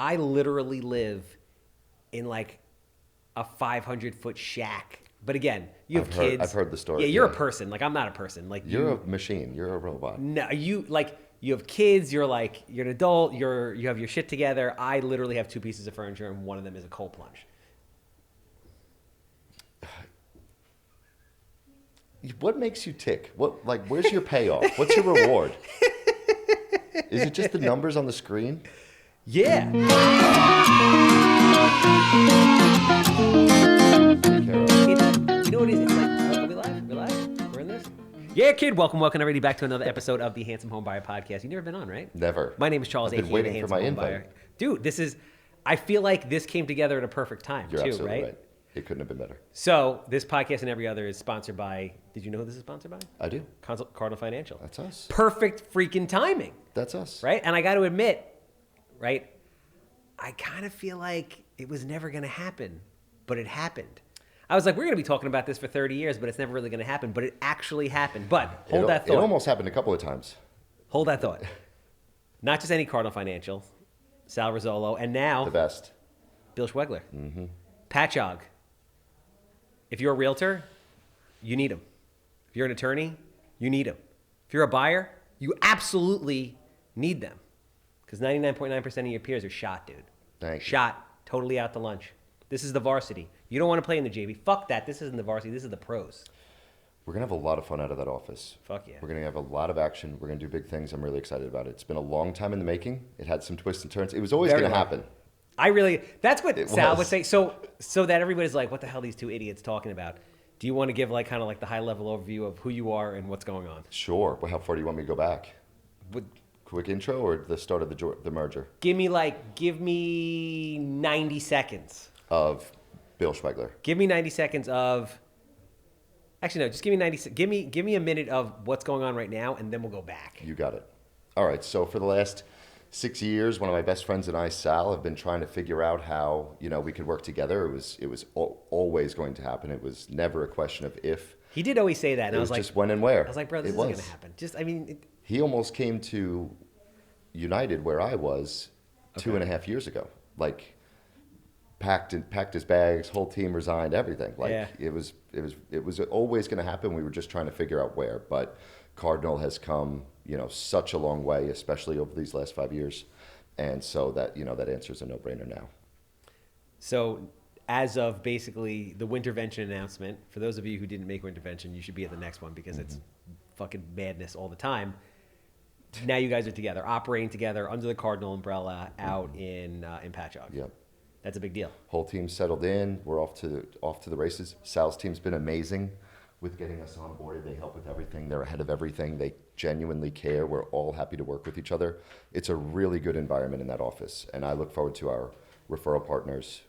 I literally live in like a 500-foot shack. But again, you have kids. I've heard the story. Yeah, you're a person. Like, I'm not a person. Like, you're a machine. You're a robot. No, you have kids. You're an adult. You have your shit together. I literally have 2 pieces of furniture, and one of them is a cold plunge. What makes you tick? Where's your payoff? What's your reward? Is it just the numbers on the screen? Yeah. You know what it is? It's like, are we live? We're live? We're in this? Yeah, kid. Welcome everybody back to another episode of the Handsome Home Buyer Podcast. You've never been on, right? Never. My name is Charles. I've been waiting for my invite. Dude, I feel like this came together at a perfect time, You're too, absolutely right? It couldn't have been better. So this podcast and every other is sponsored by, did you know who this is sponsored by? I do. Cardinal Financial. That's us. Perfect freaking timing. That's us. Right? And I got to admit, right, I kind of feel like it was never going to happen, but it happened. I was like, we're going to be talking about this for 30 years, but it's never really going to happen. But it actually happened. But hold that thought. It almost happened a couple of times. Hold that thought. Not just any Cardinal Financial, Sal Rizzolo, and now the best, Bill Schwegler. Mm-hmm. Patchog. If you're a realtor, you need him. If you're an attorney, you need him. If you're a buyer, you absolutely need them. Because 99.9% of your peers are shot, dude. Thank you. Shot, totally out to lunch. This is the varsity. You don't want to play in the JV. Fuck that. This isn't the varsity. This is the pros. We're going to have a lot of fun out of that office. Fuck yeah. We're going to have a lot of action. We're going to do big things. I'm really excited about it. It's been a long time in the making. It had some twists and turns. It was always going to happen. That's what Sal would say. So that everybody's like, what the hell are these two idiots talking about? Do you want to give kind of the high level overview of who you are and what's going on? Sure. Well, how far do you want me to go back? Quick intro or the start of the merger? Give me 90 seconds. Of Bill Schwegler. Give me 90 seconds of, actually no, just give me a minute of what's going on right now and then we'll go back. You got it. All right. So for the last 6 years, one of my best friends and I, Sal, have been trying to figure out how, we could work together. It was always going to happen. It was never a question of if. He did always say that. And I was like, just when and where. I was like, bro, this isn't going to happen. He almost came to United where I was 2.5 years ago. Packed his bags, whole team resigned, everything. It was always going to happen. We were just trying to figure out where. But Cardinal has come, such a long way, especially over these last 5 years. And so that, that answer is a no-brainer now. So as of basically the Wintervention announcement, for those of you who didn't make Wintervention, you should be at the next one because it's fucking madness all the time. Now you guys are together, operating together under the Cardinal umbrella out in Patchog. Yep. That's a big deal. Whole team settled in. We're off to the races. Sal's team's been amazing with getting us on board. They help with everything. They're ahead of everything. They genuinely care. We're all happy to work with each other. It's a really good environment in that office, and I look forward to our referral partners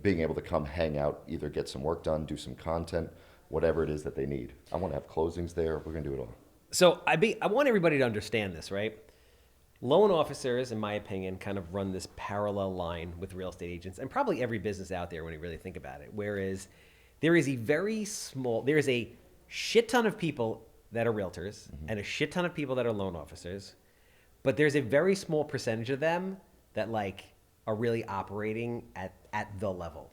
being able to come hang out, either get some work done, do some content, whatever it is that they need. I want to have closings there. We're going to do it all. So I want everybody to understand this, right? Loan officers, in my opinion, kind of run this parallel line with real estate agents and probably every business out there when you really think about it. Whereas there is a shit ton of people that are realtors and a shit ton of people that are loan officers, but there's a very small percentage of them that are really operating at the level.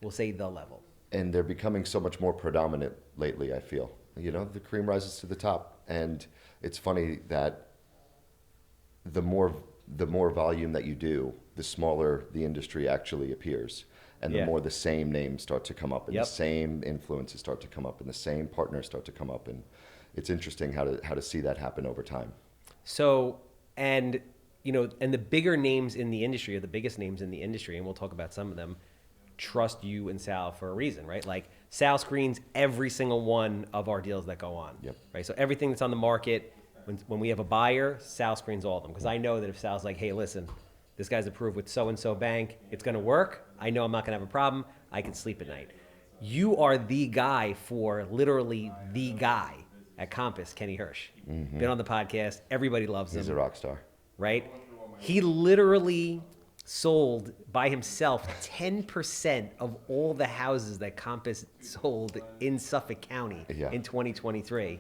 We'll say the level. And they're becoming so much more predominant lately, I feel. The cream rises to the top. And it's funny that the more volume that you do, the smaller the industry actually appears. And the more the same names start to come up and the same influences start to come up and the same partners start to come up. And it's interesting how to see that happen over time. So, and the bigger names in the industry, or the biggest names in the industry, and we'll talk about some of them, trust you and Sal for a reason, right? Sal screens every single one of our deals that go on. Yep. Right. So everything that's on the market, when we have a buyer, Sal screens all of them. Because I know that if Sal's like, hey, listen, this guy's approved with so-and-so bank, it's going to work. I know I'm not going to have a problem. I can sleep at night. You are the guy for literally the guy at Compass, Kenny Hirsch. Mm-hmm. Been on the podcast. Everybody loves him. He's a rock star. Right? He literally sold by himself 10% of all the houses that Compass sold in Suffolk County in 2023.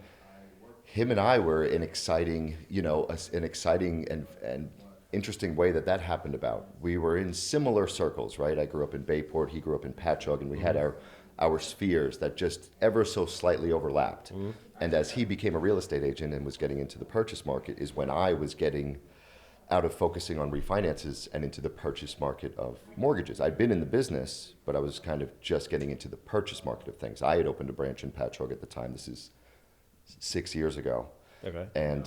Him and I were an exciting and interesting way that happened about. We were in similar circles, right? I grew up in Bayport, he grew up in Patchogue, and we had our spheres that just ever so slightly overlapped. And as he became a real estate agent and was getting into the purchase market is when I was getting out of focusing on refinances and into the purchase market of mortgages. I'd been in the business, but I was kind of just getting into the purchase market of things. I had opened a branch in Patchogue at the time. This is 6 years ago. Okay. And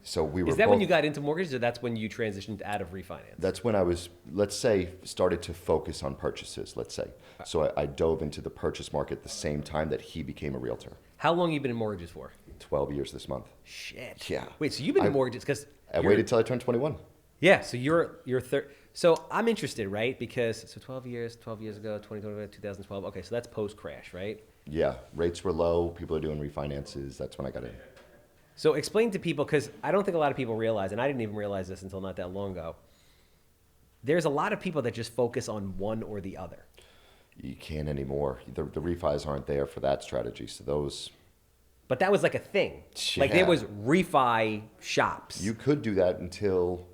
so we were Is that both, when you got into mortgages, or that's when you transitioned out of refinance? that's when I was, let's say, started to focus on purchases, let's say. So I dove into the purchase market at the same time that he became a realtor. How long have you been in mortgages for? 12 years this month. Shit. Yeah. Wait, so you've been in mortgages because I waited till I turned 21. Yeah, so you're third. So I'm interested, right? Because so 12 years ago, 2012, 2012. Okay, so that's post crash, right? Yeah, rates were low. People are doing refinances. That's when I got in. So explain to people, because I don't think a lot of people realize, and I didn't even realize this until not that long ago. There's a lot of people that just focus on one or the other. You can't anymore. The refis aren't there for that strategy. So those. But that was like a thing. Yeah. Like there was refi shops. You could do that until.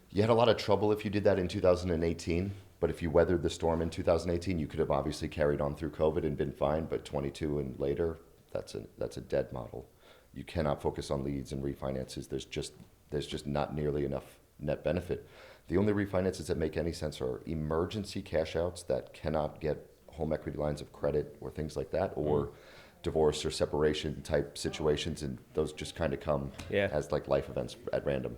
You had a lot of trouble if you did that in 2018. But if you weathered the storm in 2018, you could have obviously carried on through COVID and been fine. But 22 and later, that's a dead model. You cannot focus on leads and refinances. There's just not nearly enough net benefit. The only refinances that make any sense are emergency cash outs that cannot get home equity lines of credit or things like that, or divorce or separation type situations, and those just kind of come as like life events at random.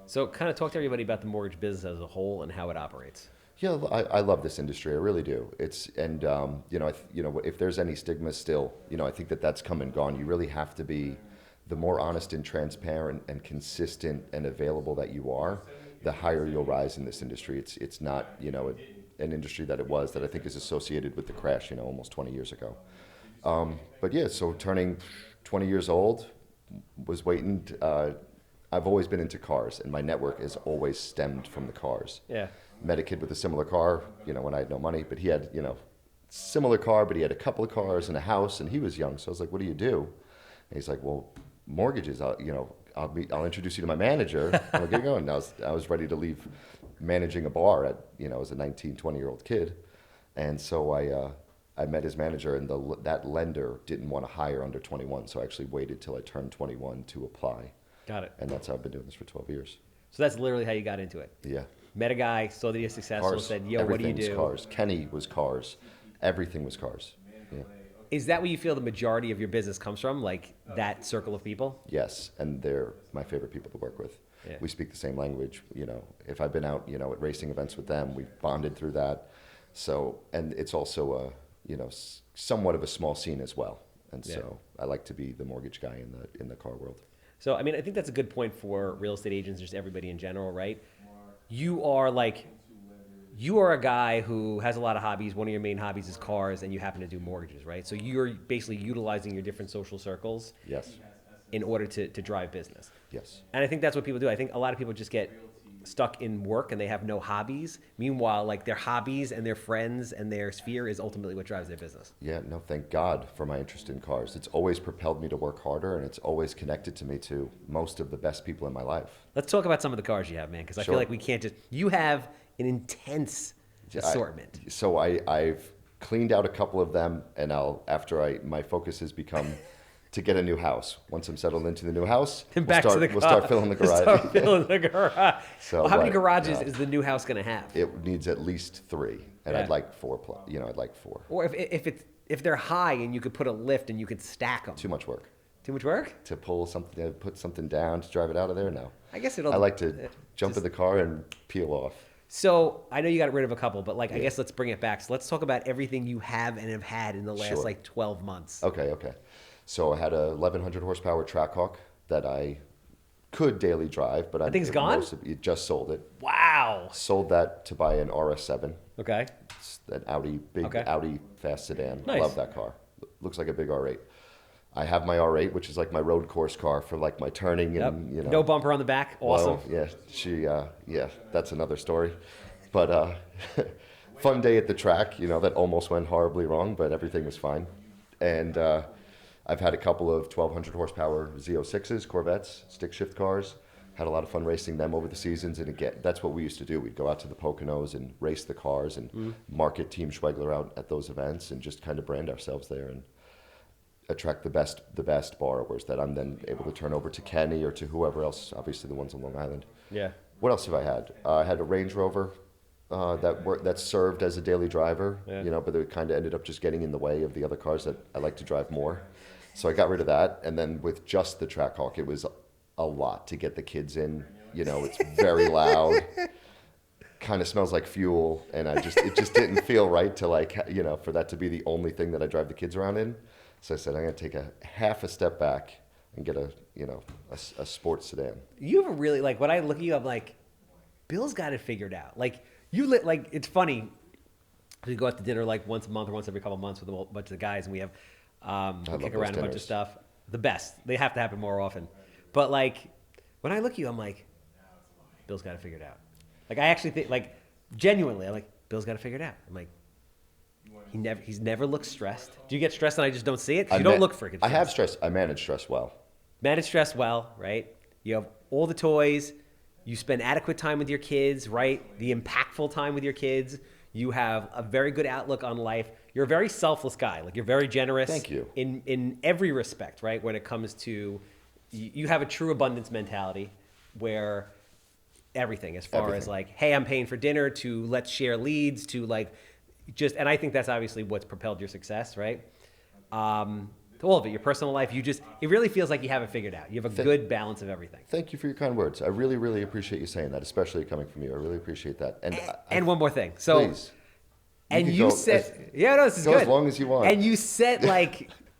So kind of talk to everybody about the mortgage business as a whole and how it operates. Yeah, I love this industry. I really do. If there's any stigma still, I think that's come and gone. You really have to be, the more honest and transparent and consistent and available that you are, the higher you'll rise in this industry. It's not, an industry that it was that I think is associated with the crash, almost 20 years ago. But yeah, so turning 20 years old, was waiting. I've always been into cars, and my network has always stemmed from the cars. Yeah. Met a kid with a similar car, when I had no money, but he had, similar car, but he had a couple of cars and a house, and he was young. So I was like, what do you do? And he's like, well, mortgages, I'll introduce you to my manager, and we'll get going. And I was ready to leave managing a bar at, as a 19, 20-year-old kid. And so I met his manager, and that lender didn't want to hire under 21. So I actually waited till I turned 21 to apply. Got it. And that's how I've been doing this for 12 years. So that's literally how you got into it. Yeah. Met a guy, saw that he was successful, Cars. said, yo, what do you Everything do? was cars. Kenny was cars. Everything was cars. Yeah. Is that where you feel the majority of your business comes from, like that circle of people? Yes, and they're my favorite people to work with. Yeah. We speak the same language. If I've been out, at racing events with them, we've bonded through that. So, and it's also somewhat of a small scene as well. And so I like to be the mortgage guy in the car world. So, I mean, I think that's a good point for real estate agents, just everybody in general, right? You are a guy who has a lot of hobbies. One of your main hobbies is cars, and you happen to do mortgages, right? So you're basically utilizing your different social circles Yes. in order to drive business. Yes. And I think that's what people do. I think a lot of people just get stuck in work and they have no hobbies. Meanwhile, like their hobbies and their friends and their sphere is ultimately what drives their business. Yeah, no, thank God for my interest in cars. It's always propelled me to work harder, and it's always connected to me to most of the best people in my life. Let's talk about some of the cars you have, man, because I feel like we can't just... You have an intense assortment. So I've cleaned out a couple of them, and my focus has become to get a new house. Once I'm settled into the new house, We'll start filling the garage. Start filling the garage. So, how many garages is the new house going to have? It needs at least 3, and I'd like 4. I'd like 4. Or if they're high and you could put a lift and you could stack them. Too much work. Too much work? To pull something, to put something down, to drive it out of there? No. I guess I like to jump in the car and peel off. So I know you got rid of a couple, but I guess let's bring it back. So let's talk about everything you have and have had in the last 12 months. Okay. So I had a 1100 horsepower Trackhawk that I could daily drive, but I think it's gone? Just sold it. Wow. Sold that to buy an RS7. Okay. It's an Audi fast sedan. Nice. Love that car. Looks like a big R8. I have my R8, which is like my road course car for like my turning and No bumper on the back. Awesome. Well, that's another story. But fun day at the track, that almost went horribly wrong, but everything was fine. And I've had a couple of 1200 horsepower Z06s, Corvettes, stick shift cars. Had a lot of fun racing them over the seasons, and again, that's what we used to do. We'd go out to the Poconos and race the cars and market Team Schwegler out at those events and just kind of brand ourselves there and attract the best borrowers that I'm then able to turn over to Kenny or to whoever else, obviously the ones on Long Island. Yeah. What else have I had? I had a Range Rover that served as a daily driver, but it kind of ended up just getting in the way of the other cars that I like to drive more. So I got rid of that, and then with just the Trackhawk, it was a lot to get the kids in. It's very loud, kind of smells like fuel, and it just didn't feel right to for that to be the only thing that I drive the kids around in. So I said I'm gonna take a half a step back and get a sports sedan. You have a really when I look at you, I'm like, Bill's got it figured out. It's funny. We go out to dinner once a month or once every couple of months with a bunch of the guys, and we have we kick around a bunch of stuff. The best. They have to happen more often. But when I look at you, I'm like, Bill's got it figured out. I actually think genuinely, I'm like, Bill's got it figured out. I'm like, he's never looked stressed. Do you get stressed and I just don't see it? You don't look freaking stressed. I have stress. I manage stress well. Manage stress well, right? You have all the toys. You spend adequate time with your kids, right? The impactful time with your kids. You have a very good outlook on life. You're a very selfless guy. You're very generous. Thank you. In every respect, right? When it comes to, you have a true abundance mentality where everything, as far as hey, I'm paying for dinner, to let's share leads, to and I think that's obviously what's propelled your success, right? All of it, your personal life, it really feels like you have it figured out. You have a good balance of everything. Thank you for your kind words. I really, really appreciate you saying that, especially coming from you. I really appreciate that. And one more thing. So, please. And you said, this is go good. As long as you want. And you set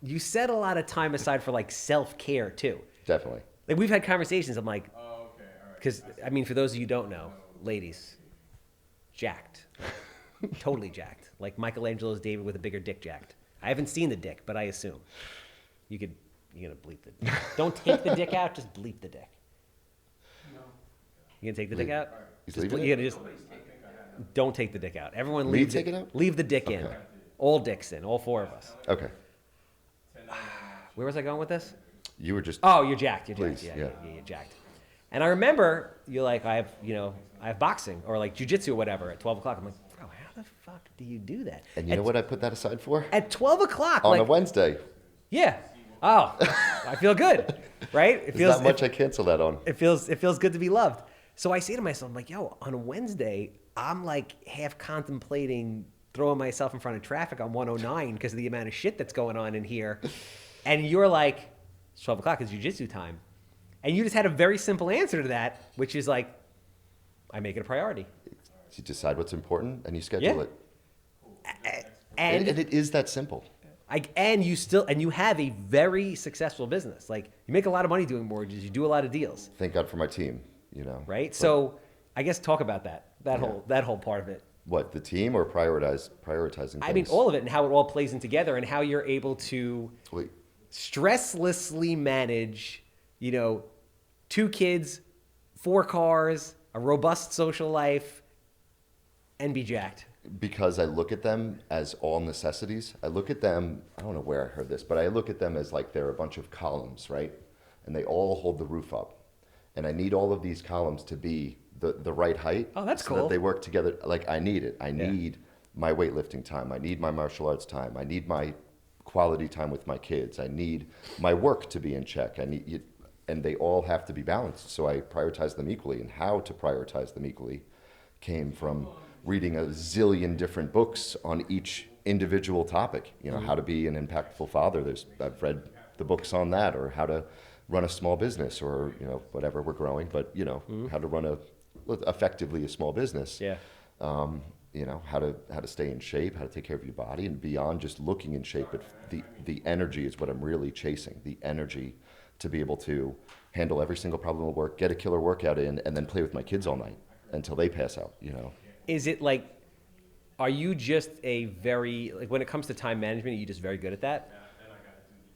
you set a lot of time aside for self-care too. Definitely. We've had conversations. I'm like, because for those of you who don't know, ladies, jacked, totally jacked, like Michelangelo's David with a bigger dick jacked. I haven't seen the dick, but I assume you're gonna bleep the dick. Don't take the dick out, just bleep the dick. No. You gonna take the dick out? Don't take the dick out. Everyone leave it out? Leave the dick in. All dicks in, all four of us. Okay. Where was I going with this? You were just. Oh, you're jacked. You're please, jacked. Yeah, you're jacked. And I remember you're like, I have boxing or jujitsu or whatever at 12 o'clock. I'm like, bro, how the fuck do you do that? And you know what I put that aside for? At 12 o'clock. On a Wednesday. Yeah. Oh, I feel good, right? There's not much I cancel that on. It feels good to be loved. So I say to myself, I'm like, yo, on a Wednesday, I'm half contemplating throwing myself in front of traffic on 109 because of the amount of shit that's going on in here. And you're like, it's 12 o'clock, it's jiu-jitsu time. And you just had a very simple answer to that, which is I make it a priority. You decide what's important and you schedule it. And it is that simple. And you have a very successful business. You make a lot of money doing mortgages. You do a lot of deals. Thank God for my team, Right? So I guess talk about that whole part of it. What, the team or prioritizing things? All of it and how it all plays in together and how you're able to stresslessly manage, 2 kids, 4 cars, a robust social life, and be jacked. Because I look at them as all necessities. I look at them, I don't know where I heard this, but I look at them as they're a bunch of columns, right? And they all hold the roof up. And I need all of these columns to be the right height. Oh, that's so cool. that they work together. I need it. I need my weightlifting time. I need my martial arts time. I need my quality time with my kids. I need my work to be in check. And they all have to be balanced. So I prioritize them equally. And how to prioritize them equally came from reading a zillion different books on each individual topic. How to be an impactful father. I've read the books on that, or how to run a small business, or whatever, we're growing, but how to run effectively a small business. Yeah. How to stay in shape, how to take care of your body, and beyond just looking in shape, but the energy is what I'm really chasing. The energy to be able to handle every single problem at work, get a killer workout in, and then play with my kids all night until they pass out. Is it are you just a very, when it comes to time management, are you just very good at that?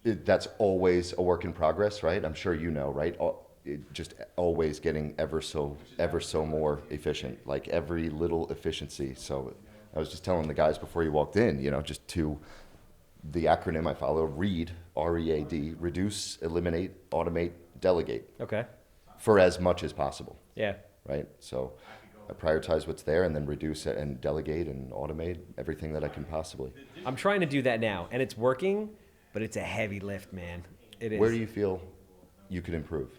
That's always a work in progress, right? I'm sure right? Just always getting ever so more efficient, every little efficiency. So I was just telling the guys before you walked in, just to the acronym I follow, READ, R-E-A-D, reduce, eliminate, automate, delegate. Okay. for as much as possible, Yeah. right? So I prioritize what's there and then reduce it and delegate and automate everything that I can possibly. I'm trying to do that now, and it's working, but it's a heavy lift, man. It is. Where do you feel you could improve?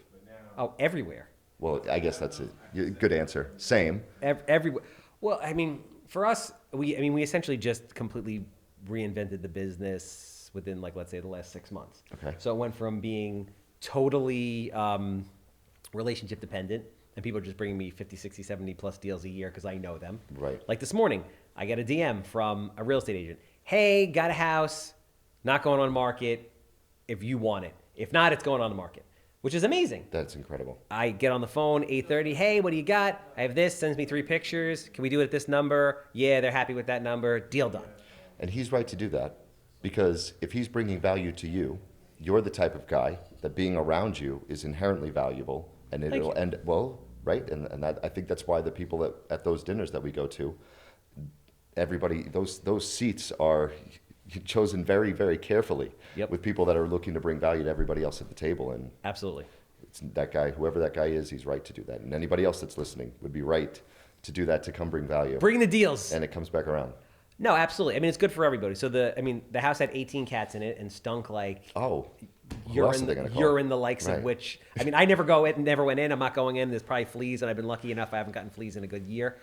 Oh, everywhere. Well, I guess that's a good answer. Same. Everywhere. Well, I mean, for us, we essentially just completely reinvented the business within, like, let's say the last 6 months. Okay. So it went from being totally relationship dependent, and people are just bringing me 50, 60, 70 plus deals a year because I know them. Right. Like this morning, I got a DM from a real estate agent. Hey, got a house, not going on market if you want it. If not, it's going on the market, which is amazing. That's incredible. I get on the phone, 8:30. Hey, what do you got? I have this. Sends me 3 pictures. Can we do it at this number? Yeah, they're happy with that number. Deal done. And he's right to do that because if he's bringing value to you, you're the type of guy that being around you is inherently valuable, and it'll end well, right? And that, I think that's why the people at those dinners that we go to, everybody, those seats are chosen very, very carefully with people that are looking to bring value to everybody else at the table. And Absolutely. it's that guy, whoever that guy is, he's right to do that. And anybody else that's listening would be right to do that, to come bring value. Bring the deals. And it comes back around. No, absolutely. I mean, it's good for everybody. So the house had 18 cats in it and stunk like Oh, who else are they gonna call? urine, the likes Right. of which. I mean, I never went in. I'm not going in. There's probably fleas, and I've been lucky enough I haven't gotten fleas in a good year.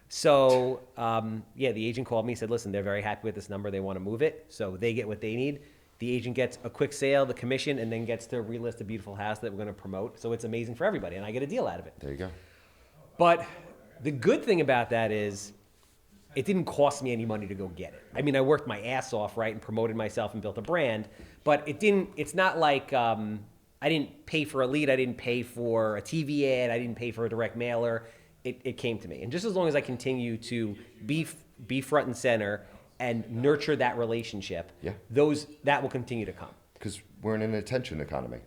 So the agent called me, said, listen, they're very happy with this number. They want to move it, so they get what they need. The agent gets a quick sale, the commission, and then gets to relist a beautiful house that we're going to promote. So it's amazing for everybody, and I get a deal out of it. There you go. But the good thing about that is it didn't cost me any money to go get it. I mean, I worked my ass off, right, and promoted myself and built a brand, but it's not like I didn't pay for a lead, I didn't pay for a TV ad, I didn't pay for a direct mailer. It came to me. And just as long as I continue to be front and center and nurture that relationship, that will continue to come. Because we're in an attention economy.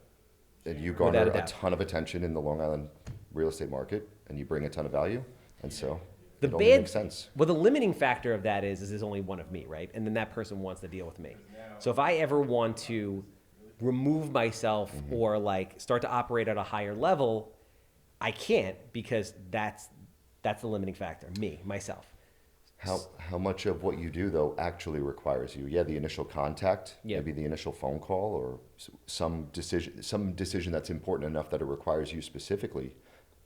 And you garner Without a a doubt. ton of attention in the Long Island real estate market, and you bring a ton of value. And so The it only bad, makes sense. well, the limiting factor of that is there's only one of me, right? And then that person wants to deal with me. So if I ever want to remove myself or like start to operate at a higher level, I can't because that's the limiting factor, myself. How much of what you do, though, actually requires you? Yeah, the initial contact, maybe the initial phone call, or some decision that's important enough that it requires you specifically.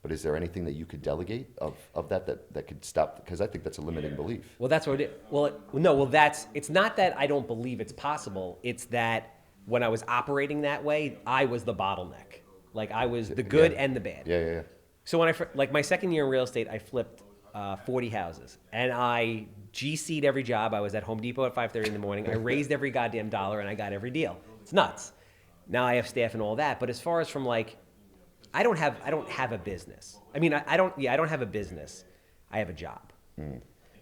But is there anything that you could delegate of that could stop? Because I think that's a limiting belief. Well, that's what it. It's not that I don't believe it's possible. It's that when I was operating that way, I was the bottleneck. Like I was the good and the bad. Yeah. So when my second year in real estate, I flipped 40 houses, and I GC'd every job. I was at Home Depot at 5:30 in the morning. I raised every goddamn dollar, and I got every deal. It's nuts. Now I have staff and all that, but as far as from like, I don't have a business. I mean, I don't have a business. I have a job.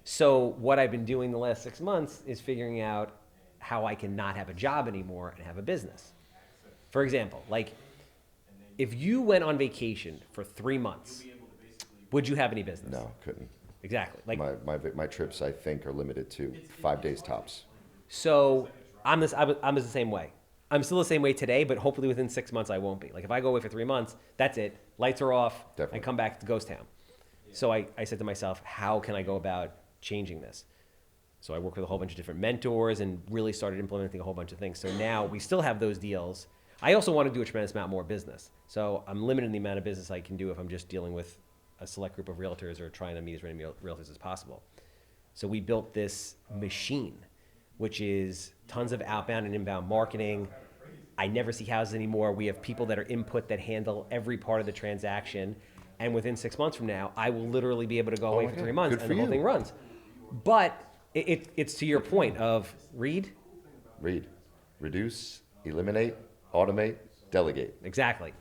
So what I've been doing the last 6 months is figuring out how I can not have a job anymore and have a business. For example, like if you went on vacation for 3 months, would you have any business? No, couldn't. Exactly. Like My trips, I think, are limited to 5 days tops. so, I'm the same way. I'm still the same way today, but hopefully within 6 months I won't be. Like if I go away for 3 months, that's it. Lights are off. Definitely. I come back to ghost town. So I said to myself, how can I go about changing this? So I worked with a whole bunch of different mentors and really started implementing a whole bunch of things. So now we still have those deals. I also want to do a tremendous amount more business. So I'm limiting the amount of business I can do if I'm just dealing with a select group of realtors or trying to meet as many realtors as possible. So we built this machine, which is tons of outbound and inbound marketing. I never see houses anymore. We have people that are input that handle every part of the transaction. And within 6 months from now, I will literally be able to go away for 3 months and the whole thing runs. But it's to your point of read. Reduce, eliminate, automate, delegate. Exactly.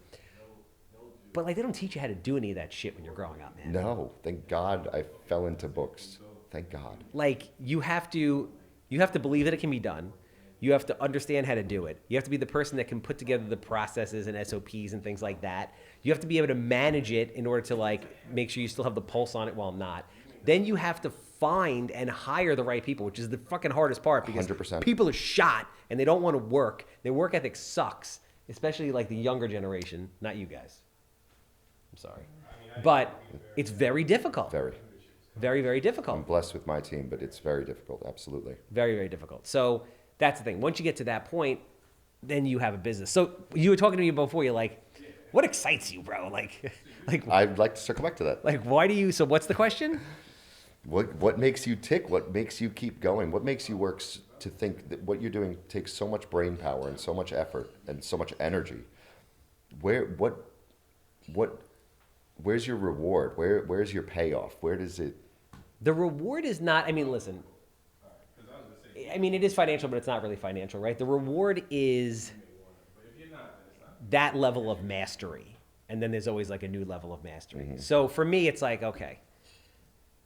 But like they don't teach you how to do any of that shit when you're growing up, man. No, thank God I fell into books. Thank God. Like you have to believe that it can be done. You have to understand how to do it. You have to be the person that can put together the processes and SOPs and things like that. You have to be able to manage it in order to like make sure you still have the pulse on it while not. Then you have to find and hire the right people, which is the fucking hardest part because 100%. people are shot and they don't want to work. Their work ethic sucks, especially like the younger generation, not you guys. I'm sorry. But it's very difficult. Very. Very, very I'm difficult. blessed with my team, but it's very difficult. Absolutely. Very, very difficult. So that's the thing. Once you get to that point, then you have a business. So you were talking to me before. You're like, what excites you, bro? Like, I'd like to circle back to that. like, why do you? So what's the question? What makes you tick? What makes you keep going? What makes you work to think that what you're doing takes so much brain power and so much effort and so much energy? Where's your reward? Where's your payoff? Where does it? The reward is not. I mean, listen. I mean, it is financial, but it's not really financial, right? The reward is that level of mastery, and then there's always like a new level of mastery. Mm-hmm. So for me, it's like, okay,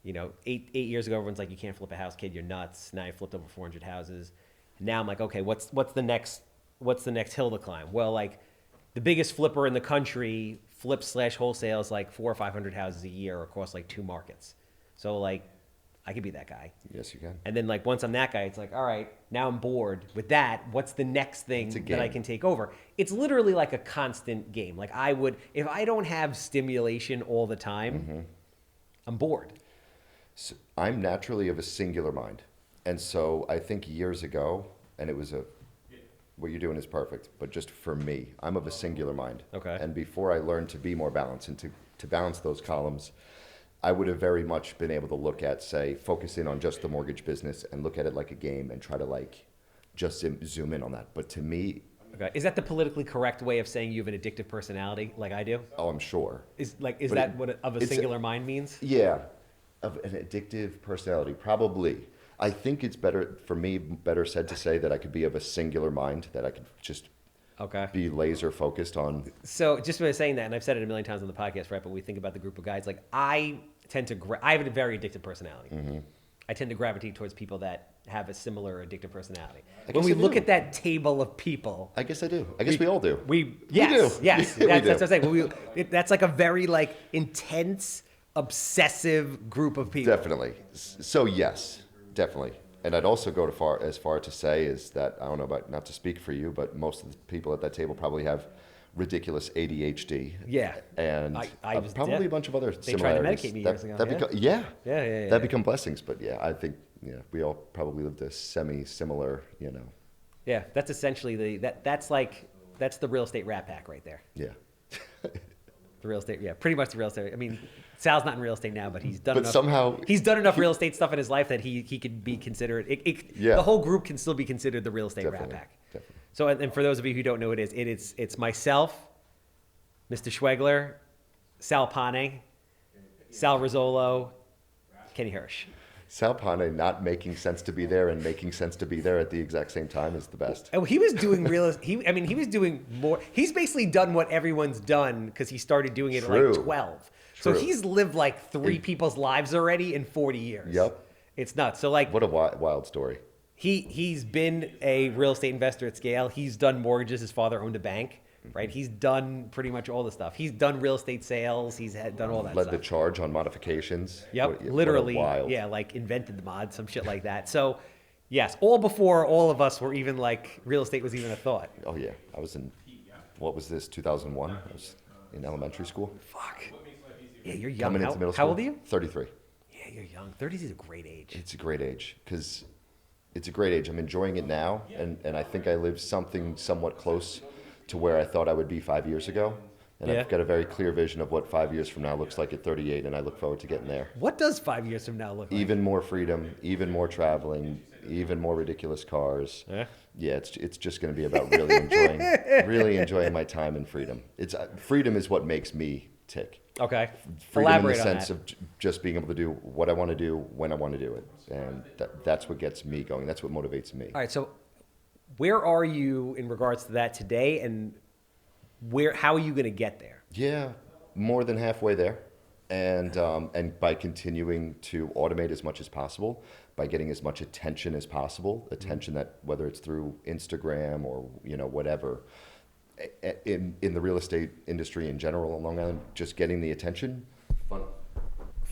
you know, eight years ago, everyone's like, you can't flip a house, kid, you're nuts. Now you flipped over 400 houses. Now I'm like, okay, what's the next hill to climb? Well, like the biggest flipper in the country flips / wholesales like 400 or 500 houses a year across like 2 markets. So like, I could be that guy. Yes, you can. And then like once I'm that guy, it's like, all right, now I'm bored with that. What's the next thing that I can take over? It's literally like a constant game. Like if I don't have stimulation all the time, I'm bored. So I'm naturally of a singular mind, and so I think years ago, and it was what you're doing is perfect, but just for me, I'm of a singular mind. Okay. And before I learned to be more balanced and to balance those columns, I would have very much been able to look at, say, focus in on just the mortgage business and look at it like a game and try to like just zoom in on that. But to me, Okay. Is that the politically correct way of saying you have an addictive personality like I do? oh, I'm sure. Is But that what of a it's singular mind means? Yeah, of an addictive personality, probably. I think it's better said to say that I could be of a singular mind, that I could just Okay. be laser focused on. So just by saying that, and I've said it a million times on the podcast, right? But we think about the group of guys. Like I have a very addictive personality. I tend to gravitate towards people that have a similar addictive personality. I When guess we I look do. at that table of people, I guess I do. I guess we all do. yes, do. yes, We that's do. what I'm saying. That's like a very like intense, obsessive group of people. Definitely. So yes, definitely. And I'd also go as far to say is that, I don't know about, not to speak for you, but most of the people at that table probably have ridiculous ADHD. Yeah. And I was probably a bunch of other They tried to similarities. medicate me years ago, Yeah. Yeah. That become blessings. But yeah, I think we all probably lived a semi-similar, Yeah, that's essentially that's the real estate rat pack right there. yeah. The real estate, yeah, pretty much the real estate. I mean, Sal's not in real estate now, but he's done But enough. somehow He's done enough real estate stuff in his life that he could be considered. Yeah. The whole group can still be considered the real estate Definitely, rat pack. definitely. So, and for those of you who don't know what it is, it's myself, Mr. Schwegler, Sal Pane, Sal Rizzolo, Kenny Hirsch. Sal Pane not making sense to be there and making sense to be there at the exact same time is the best. And he was doing he was doing more. He's basically done what everyone's done because he started doing it at like True. 12. So True. he's lived like 3 people's lives already in 40 years. Yep. It's nuts. So like What a wild story. he's been a real estate investor at scale. He's done mortgages. His father owned a bank, right? He's done pretty much all the stuff. He's done real estate sales. He's done all that Led stuff. the charge on modifications. Yep, What a literally, wild. yeah, like invented the mod, some shit like that. So, yes, all before all of us were even like real estate was even a thought. Oh yeah, I was in, what was this, 2001? I was in elementary school. Fuck. Yeah, you're young. Coming How, into middle school. how old are you? 33. Yeah, you're young. 30s is a great age. It's a great age because it's a great age. I'm enjoying it now, and I think I live something somewhat close to where I thought I would be 5 years ago. And Yeah. I've got a very clear vision of what 5 years from now looks like at 38, and I look forward to getting there. What does 5 years from now look like? Even more freedom, even more traveling, even more ridiculous cars. Yeah. Yeah, it's just going to be about really enjoying my time in freedom. It's freedom is what makes me tick. Okay. Freedom Elaborate in the on sense that. of just being able to do what I want to do when I want to do it, and that's what gets me going. That's what motivates me. All right, so where are you in regards to that today, and how are you going to get there? Yeah, more than halfway there, and by continuing to automate as much as possible, by getting as much attention as possible, attention that whether it's through Instagram or whatever, in the real estate industry in general on Long Island, just getting the attention,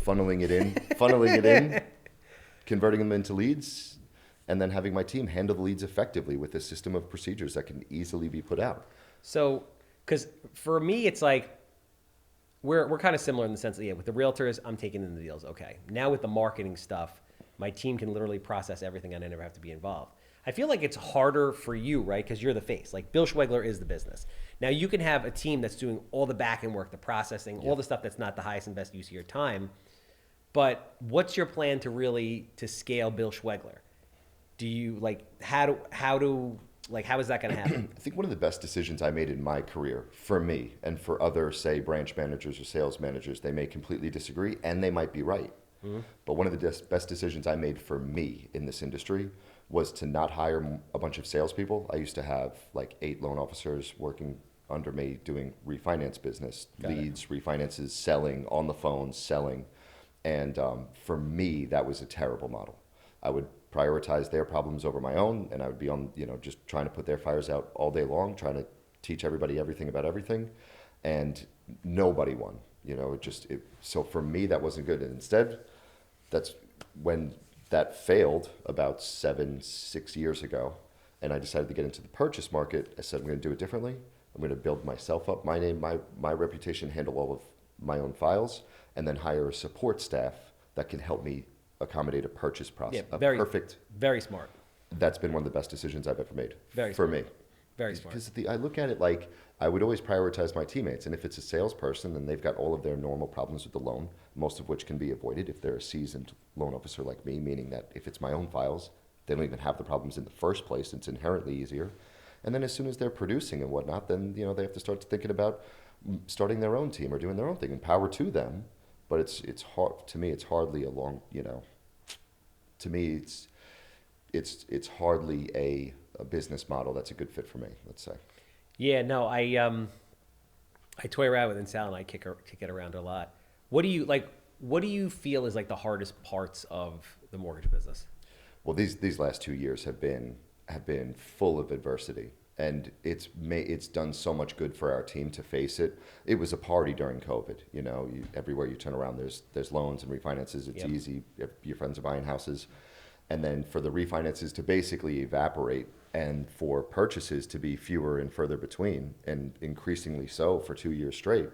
funneling it in, converting them into leads, and then having my team handle the leads effectively with a system of procedures that can easily be put out. So, because for me, it's like we're kind of similar in the sense that, yeah, with the realtors, I'm taking in the deals. Okay. Now with the marketing stuff, my team can literally process everything and I never have to be involved. I feel like it's harder for you, right? Because you're the face. Like Bill Schwegler is the business. Now you can have a team that's doing all the back end work, the processing, all the stuff that's not the highest and best use of your time. But what's your plan to scale Bill Schwegler? Do you how is that going to happen? I think one of the best decisions I made in my career, for me and for other, say, branch managers or sales managers, they may completely disagree and they might be right. But one of the best decisions I made for me in this industry was to not hire a bunch of salespeople. I used to have like 8 loan officers working under me doing refinance business, leads, refinances, selling, on the phone, selling. And for me, that was a terrible model. I would prioritize their problems over my own, and I would be on, just trying to put their fires out all day long, trying to teach everybody everything about everything, and nobody won. So for me, that wasn't good. And instead, that's when that failed about 6 years ago, and I decided to get into the purchase market. I said, I'm going to do it differently. I'm going to build myself up, my name, my reputation, handle all of my own files, and then hire a support staff that can help me accommodate a purchase process. Yeah, very smart. That's been one of the best decisions I've ever made for me. Very smart. Because I look at it like I would always prioritize my teammates. And if it's a salesperson, then they've got all of their normal problems with the loan, most of which can be avoided if they're a seasoned loan officer like me, meaning that if it's my own files, they don't even have the problems in the first place. It's inherently easier. And then as soon as they're producing and whatnot, then they have to start thinking about starting their own team or doing their own thing, and power to them. But it's hard to me. It's hardly a long, to me, it's hardly a business model that's a good fit for me. Let's say. Yeah, no, I toy around with it, and Sal and I kick it around a lot. What do you feel is like the hardest parts of the mortgage business? Well, these last 2 years have been full of adversity. And it's done so much good for our team to face it. It was a party during COVID. Everywhere you turn around, there's loans and refinances. It's easy if your friends are buying houses. And then for the refinances to basically evaporate and for purchases to be fewer and further between, and increasingly so for 2 years straight,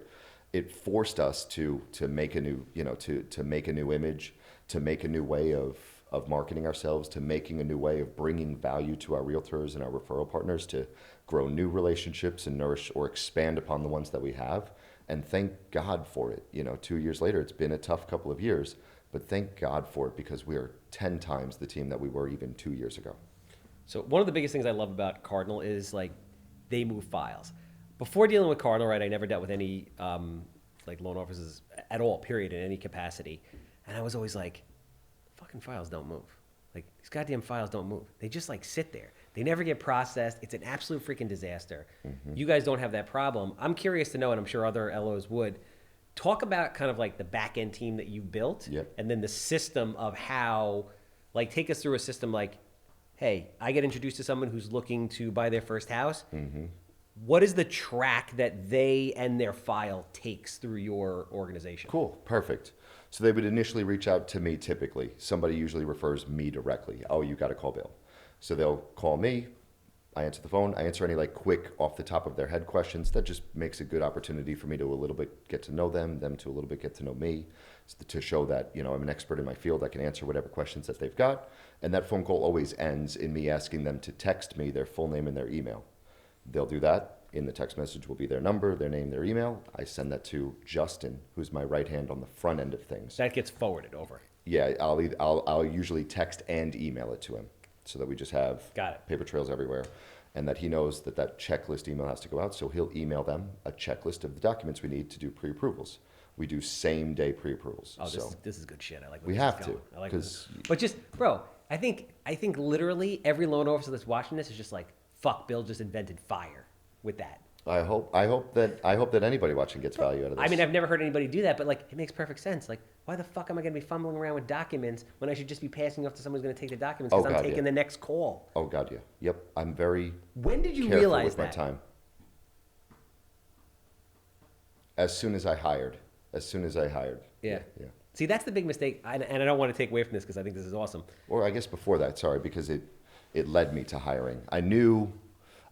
it forced us to make a new, to make a new image, to make a new way of marketing ourselves, to making a new way of bringing value to our realtors and our referral partners, to grow new relationships and nourish or expand upon the ones that we have. And thank God for it. 2 years later, it's been a tough couple of years, but thank God for it, because we are 10 times the team that we were even 2 years ago. So one of the biggest things I love about Cardinal is they move files. Before dealing with Cardinal, right, I never dealt with any loan officers at all, period, in any capacity. And I was always like, fucking files don't move. These goddamn files don't move. They just sit there. They never get processed. It's an absolute freaking disaster. Mm-hmm. You guys don't have that problem. I'm curious to know, and I'm sure other LOs would, talk about kind of the back end team that you built. Yep. And then the system of how, take us through a system hey, I get introduced to someone who's looking to buy their first house. Mm-hmm. What is the track that they and their file takes through your organization? Cool. Perfect. So they would initially reach out to me typically. Somebody usually refers me directly. Oh, you got to call Bill. So they'll call me. I answer the phone. I answer any quick off the top of their head questions. That just makes a good opportunity for me to a little bit get to know them to a little bit get to know me, to show that I'm an expert in my field. I can answer whatever questions that they've got. And that phone call always ends in me asking them to text me their full name and their email. They'll do that. In the text message will be their number, their name, their email. I send that to Justin, who's my right hand on the front end of things. That gets forwarded over. Yeah, I'll usually text and email it to him, so that we just have paper trails everywhere, and that he knows that checklist email has to go out. So he'll email them a checklist of the documents we need to do pre-approvals. We do same day pre-approvals. Oh, this is good shit. I like. We have to, but just, bro, I think literally every loan officer that's watching this is just fuck, Bill just invented fire with that. I hope that anybody watching gets value out of this. I mean, I've never heard anybody do that, but it makes perfect sense. Why the fuck am I going to be fumbling around with documents when I should just be passing off to someone who's going to take the documents because I'm taking the next call? Oh God, yeah. Yep. I'm very When did you careful realize with that? my time. As soon as I hired. Yeah. See, that's the big mistake, and I don't want to take away from this because I think this is awesome. Or I guess before that, sorry, because it led me to hiring. I knew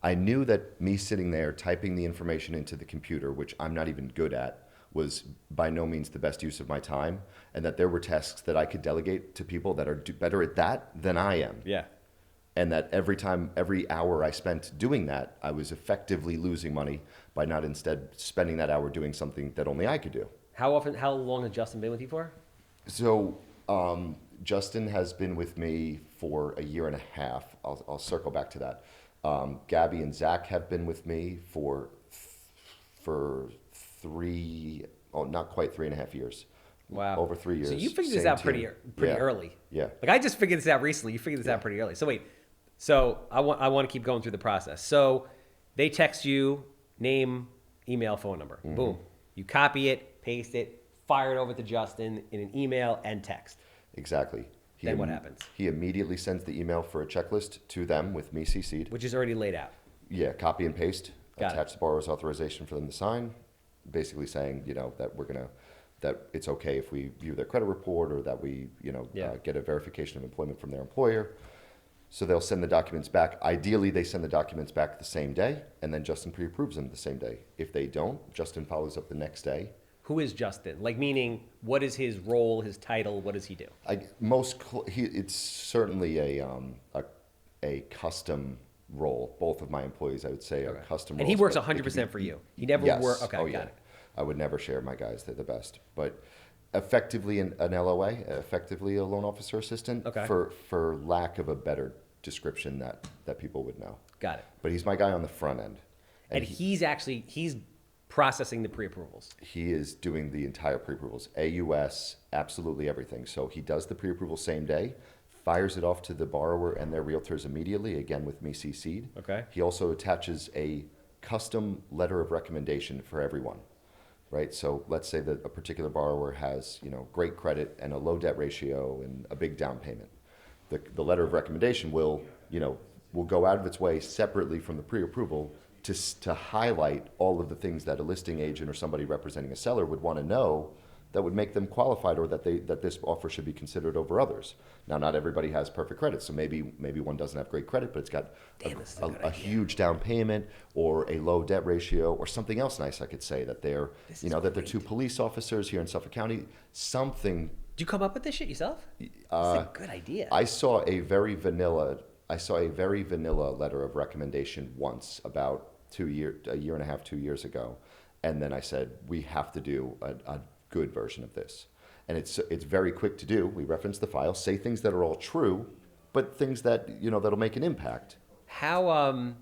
that me sitting there typing the information into the computer, which I'm not even good at, was by no means the best use of my time, and that there were tasks that I could delegate to people that are better at that than I am. Yeah. And that every hour I spent doing that, I was effectively losing money by not instead spending that hour doing something that only I could do. How long has Justin been with you for? So Justin has been with me for a year and a half. I'll circle back to that. Gabby and Zach have been with me for not quite 3.5 years. Wow. Over 3 years. So you figured this Same out pretty team. early. Yeah. Like I just figured this out recently. You figured this out pretty early. So wait. So I want to keep going through the process. So they text you name, email, phone number. Mm-hmm. Boom. You copy it, paste it, fire it over to Justin in an email and text. Exactly. Then what happens? He immediately sends the email for a checklist to them with me CC'd. Which is already laid out. Yeah, copy and paste. Got Attach the borrower's authorization for them to sign, basically saying, that it's okay if we view their credit report or that we, get a verification of employment from their employer. So they'll send the documents back. Ideally, they send the documents back the same day, and then Justin pre-approves them the same day. If they don't, Justin follows up the next day. Who is Justin? Like, meaning, what is his role, his title? What does he do? It's certainly a custom role. Both of my employees, I would say, are custom roles. And he works 100% for you. He never Yes. Okay, got it. I would never share my guys. They're the best. But effectively an LOA, effectively a loan officer assistant, Okay. for lack of a better description that people would know. Got it. But he's my guy on the front end. And he's processing the pre-approvals. He is doing the entire pre-approvals, AUS, absolutely everything. So he does the pre-approval same day, fires it off to the borrower and their realtors immediately, again with me CC'd. Okay. He also attaches a custom letter of recommendation for everyone, right? So let's say that a particular borrower has, great credit and a low debt ratio and a big down payment. The letter of recommendation will go out of its way separately from the pre-approval to highlight all of the things that a listing agent or somebody representing a seller would want to know that would make them qualified, or that this offer should be considered over others. Now, not everybody has perfect credit, so maybe one doesn't have great credit, but it's got a huge down payment or a low debt ratio or something else nice. I could say that they're they're two police officers here in Suffolk County. Something. Did you come up with this shit yourself? That's a good idea. I saw a very vanilla letter of recommendation once, about a year and a half, 2 years ago, and then I said we have to do a good version of this, and it's very quick to do. We reference the file, say things that are all true, but things that that'll make an impact. How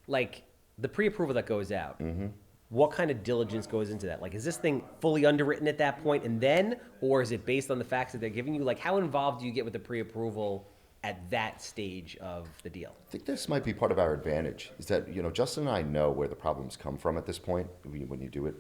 like the pre-approval that goes out. Mm-hmm. What kind of diligence goes into that? Like, is this thing fully underwritten at that point and then, or is it based on the facts that they're giving you? Like, how involved do you get with the pre-approval at that stage of the deal? I think this might be part of our advantage, is that, Justin and I know where the problems come from at this point. When you do it,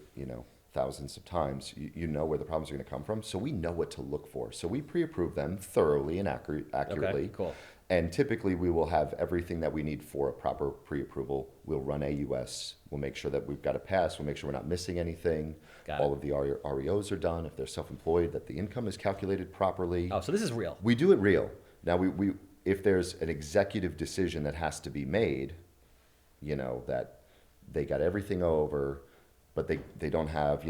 thousands of times, you know where the problems are going to come from. So we know what to look for. So we pre-approve them thoroughly and accurately. Okay, cool. And typically we will have everything that we need for a proper pre-approval. We'll run AUS. We'll make sure that we've got a pass. We'll make sure we're not missing anything. All of the REOs are done. If they're self-employed, that the income is calculated properly. Oh, so this is real. We do it real. Now, we if there's an executive decision that has to be made, that they got everything over, but they don't have,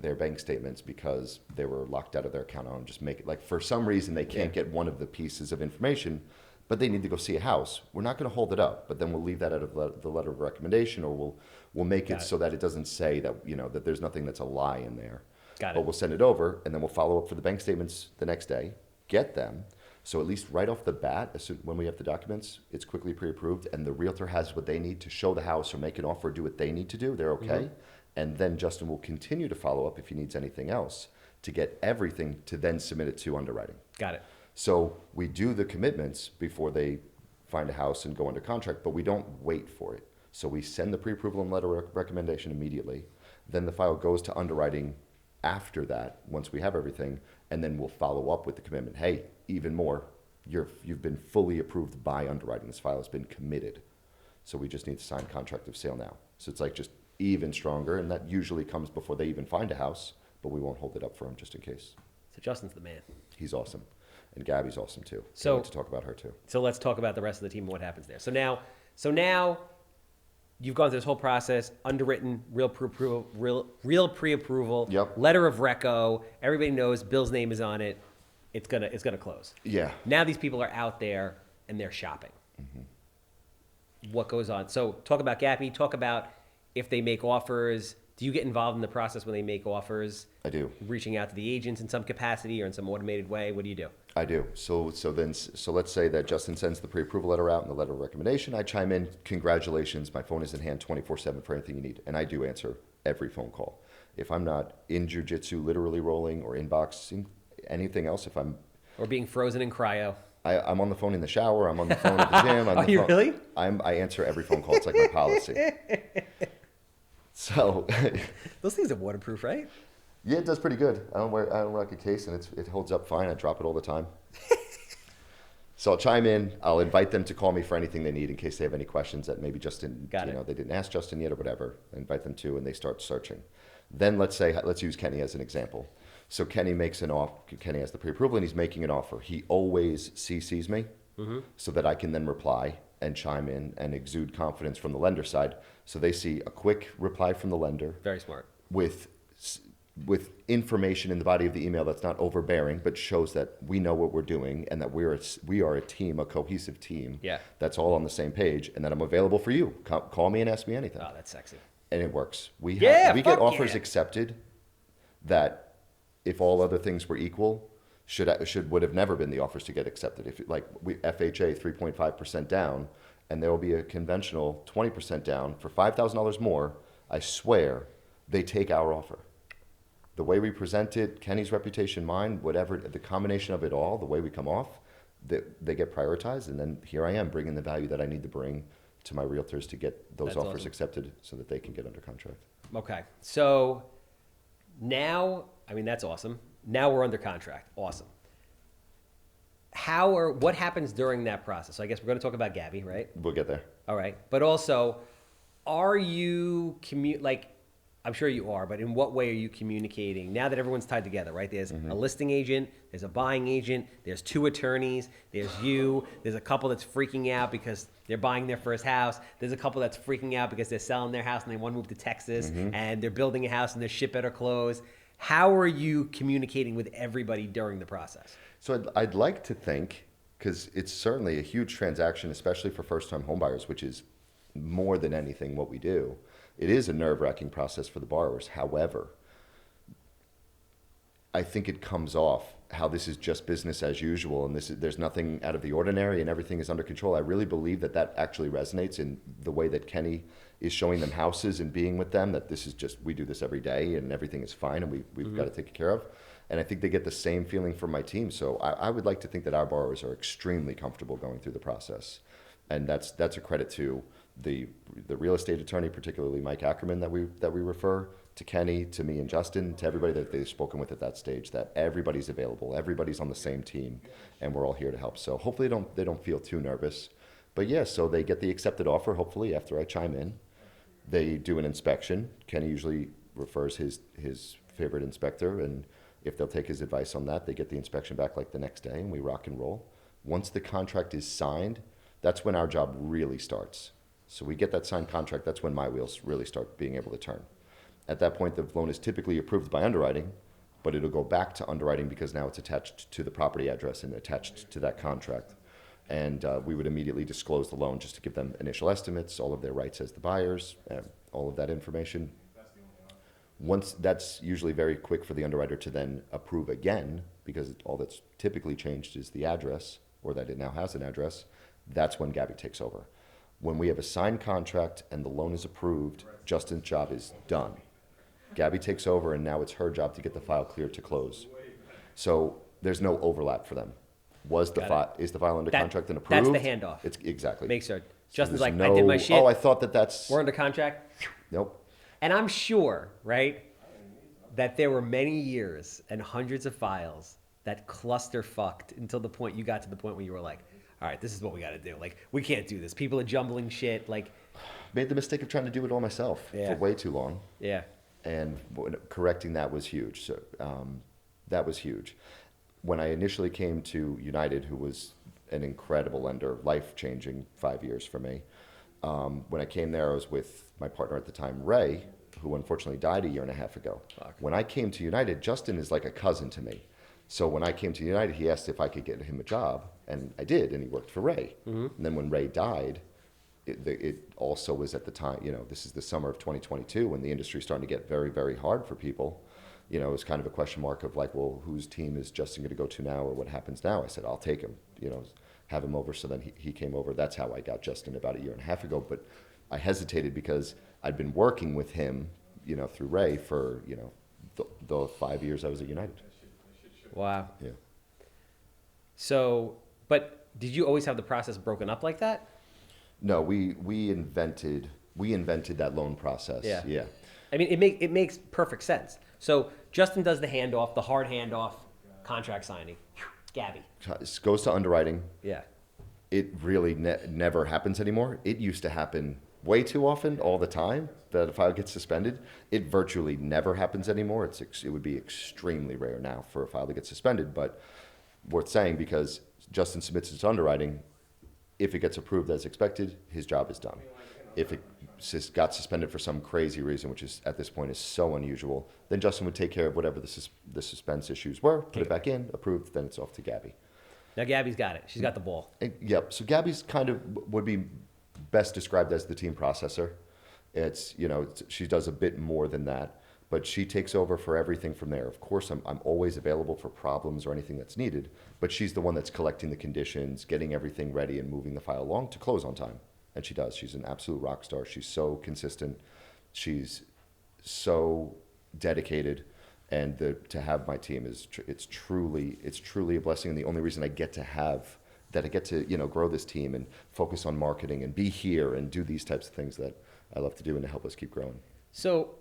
their bank statements because they were locked out of their account. I'll just make it like, for some reason they can't get one of the pieces of information, but they need to go see a house. We're not going to hold it up, but then we'll leave that out of the letter of recommendation, or we'll make it so that it doesn't say that, that there's nothing that's a lie in there. Got it. But we'll send it over, and then we'll follow up for the bank statements the next day, get them. So at least right off the bat, when we have the documents, it's quickly pre-approved, and the realtor has what they need to show the house or make an offer, do what they need to do. They're okay. Mm-hmm. And then Justin will continue to follow up if he needs anything else to get everything to then submit it to underwriting. Got it. So we do the commitments before they find a house and go under contract, but we don't wait for it. So we send the pre-approval and letter of recommendation immediately. Then the file goes to underwriting after that, once we have everything, and then we'll follow up with the commitment. Hey, even more, you've been fully approved by underwriting. This file has been committed. So we just need to sign contract of sale now. So it's like just even stronger, and that usually comes before they even find a house, but we won't hold it up for them just in case. So Justin's the man. He's awesome. And Gabby's awesome too. So to talk about her too. So let's talk about the rest of the team and what happens there. So now you've gone through this whole process, underwritten, real pre-approval, Yep. letter of reco. Everybody knows Bill's name is on it. It's gonna close. Yeah. Now these people are out there and they're shopping. What goes on? So talk about Gappy. Talk about if they make offers. Do you get involved in the process when they make offers? I do. Reaching out to the agents in some capacity or in some automated way. What do you do? I do. So let's say that Justin sends the pre-approval letter out and the letter of recommendation. I chime in, congratulations, my phone is in hand 24/7 for anything you need. And I do answer every phone call. If I'm not in jujitsu, literally rolling or inboxing, anything else, if I'm... Or being frozen in cryo. I'm on the phone in the shower, I'm on the phone at the gym. Are you really? I answer every phone call. It's like my policy. So... Those things are waterproof, right? Yeah, it does pretty good. I don't rock a case, and it holds up fine. I drop it all the time. So I'll chime in. I'll invite them to call me for anything they need in case they have any questions that maybe Justin, they didn't ask Justin yet or whatever. I invite them to, and they start searching. Then let's use Kenny as an example. So Kenny makes an offer. Kenny has the pre-approval, and he's making an offer. He always CCs me so that I can then reply and chime in and exude confidence from the lender side. So they see a quick reply from the lender. Very smart. With information in the body of the email that's not overbearing, but shows that we know what we're doing and that we are a team, a cohesive team. Yeah. That's all on the same page, and that I'm available for you. Call me and ask me anything. Oh, that's sexy. And it works. We fuck get offers yeah. accepted that, if all other things were equal, would have never been the offers to get accepted. If FHA 3.5% down, and there will be a conventional 20% down for $5,000 more, I swear they take our offer. The way we present it, Kenny's reputation, mine, whatever, the combination of it all, the way we come off, they get prioritized, and then here I am bringing the value that I need to bring to my realtors to get those offers awesome. Accepted so that they can get under contract. Okay. So now, that's awesome. Now we're under contract. Awesome. What happens during that process? So I guess we're going to talk about Gabby, right? We'll get there. All right. But also, are you I'm sure you are, but in what way are you communicating now that everyone's tied together, right? There's a listing agent, there's a buying agent, there's two attorneys, there's you, there's a couple that's freaking out because they're buying their first house, there's a couple that's freaking out because they're selling their house and they want to move to Texas, and they're building a house and their shit better close. How are you communicating with everybody during the process? So I'd like to think, because it's certainly a huge transaction, especially for first-time homebuyers, which is more than anything what we do. It is a nerve-wracking process for the borrowers. However, I think it comes off how this is just business as usual, and there's nothing out of the ordinary, and everything is under control. I really believe that actually resonates in the way that Kenny is showing them houses and being with them, that this is just, we do this every day, and everything is fine, and we've got to take care of. And I think they get the same feeling from my team. So I would like to think that our borrowers are extremely comfortable going through the process. And that's a credit to the real estate attorney, particularly Mike Ackerman, that we refer to, Kenny, to me and Justin, to everybody that they've spoken with at that stage, that everybody's available, everybody's on the same team, and we're all here to help. So hopefully they don't feel too nervous. But yeah, so they get the accepted offer, hopefully, after I chime in. They do an inspection. Kenny usually refers his favorite inspector, and if they'll take his advice on that, they get the inspection back like the next day, and we rock and roll. Once the contract is signed, that's when our job really starts. So we get that signed contract, that's when my wheels really start being able to turn. At that point, the loan is typically approved by underwriting, but it'll go back to underwriting because now it's attached to the property address and attached to that contract. And we would immediately disclose the loan just to give them initial estimates, all of their rights as the buyers, all of that information. Once that's usually very quick for the underwriter to then approve again, because all that's typically changed is the address, or that it now has an address. That's when Gabby takes over. When we have a signed contract and the loan is approved, Justin's job is done. Gabby takes over, and now it's her job to get the file cleared to close. So there's no overlap for them. Is the file under contract and approved? That's the handoff. It's exactly. Make sure. So Justin's like, no, I did my shit. Oh, I thought that's. We're under contract. Nope. And I'm sure, right, that there were many years and hundreds of files that cluster fucked until the point you got to the point where you were like, all right, this is what we got to do. Like, we can't do this. People are jumbling shit. Like, made the mistake of trying to do it all myself for way too long. Yeah. And correcting that was huge. So that was huge. When I initially came to United, who was an incredible lender, life-changing 5 years for me, When I came there, I was with my partner at the time, Ray, who unfortunately died a year and a half ago. Fuck. When I came to United, Justin is like a cousin to me. So when I came to United, he asked if I could get him a job, and I did, and he worked for Ray. And then when Ray died, it also was at the time, this is the summer of 2022 when the industry is starting to get very, very hard for people. It was kind of a question mark of like, well, whose team is Justin going to go to now, or what happens now? I said, I'll take him, have him over. So then he came over. That's how I got Justin about a year and a half ago. But I hesitated because I'd been working with him, through Ray for, the 5 years I was at United. Wow. Yeah. So, but did you always have the process broken up like that? No, we invented that loan process. Yeah. Yeah. I mean, it makes perfect sense. So Justin does the handoff, the hard handoff, contract signing. Gabby. Goes to underwriting. Yeah. It really never happens anymore. It used to happen way too often, all the time, that a file gets suspended. It virtually never happens anymore. It would be extremely rare now for a file to get suspended, but worth saying because Justin submits it to underwriting. If it gets approved as expected, his job is done. If it got suspended for some crazy reason, which is at this point is so unusual, then Justin would take care of whatever the suspense issues were, put it back in, approved, then it's off to Gabby. Now Gabby's got it. She's got the ball. Yep. So Gabby's kind of would be best described as the team processor. She does a bit more than that, but she takes over for everything from there. Of course, I'm always available for problems or anything that's needed, but she's the one that's collecting the conditions, getting everything ready, and moving the file along to close on time. And she does. She's an absolute rock star. She's so consistent. She's so dedicated. And to have my team it's truly a blessing. And the only reason I get to grow this team and focus on marketing and be here and do these types of things that I love to do and to help us keep growing. So,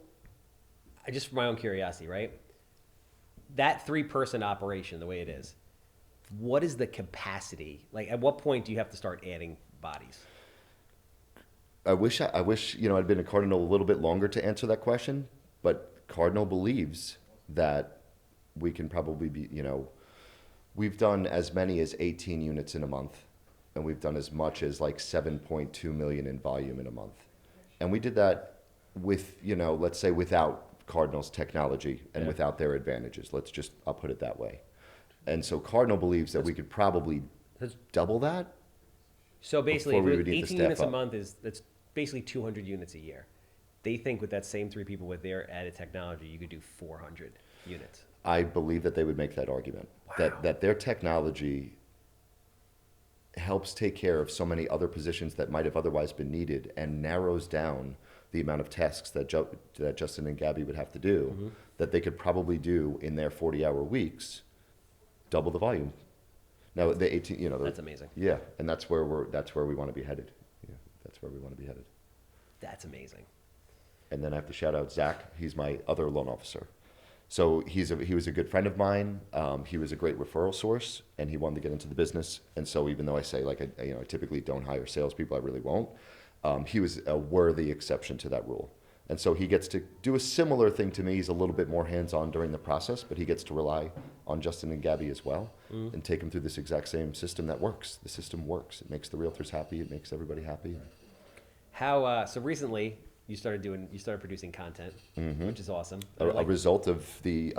just for my own curiosity, right? That 3-person operation, the way it is, what is the capacity? Like, at what point do you have to start adding bodies? I wish I'd been a Cardinal a little bit longer to answer that question, but Cardinal believes that we can probably be, we've done as many as 18 units in a month, and we've done as much as like 7.2 million in volume in a month. And we did that with, let's say without Cardinal's technology and without their advantages. I'll put it that way. And so Cardinal believes that we could probably double that. So basically, before we would need to 18 staff units a up. month that's basically 200 units a year. They think with that same 3 people with their added technology, you could do 400 units. I believe that they would make that argument. Wow. That their technology helps take care of so many other positions that might have otherwise been needed and narrows down the amount of tasks that Justin and Gabby would have to do, that they could probably do in their 40-hour weeks, double the volume. Now the 18, That's amazing. Yeah, and that's where we want to be headed. Yeah, that's where we want to be headed. That's amazing. And then I have to shout out Zach. He's my other loan officer. So he was a good friend of mine. He was a great referral source, and he wanted to get into the business. And so even though I say I typically don't hire salespeople, I really won't. He was a worthy exception to that rule. And so he gets to do a similar thing to me. He's a little bit more hands-on during the process, but he gets to rely on Justin and Gabby as well and take them through this exact same system that works. The system works. It makes the realtors happy. It makes everybody happy. How so recently you started producing content, which is awesome. A result of the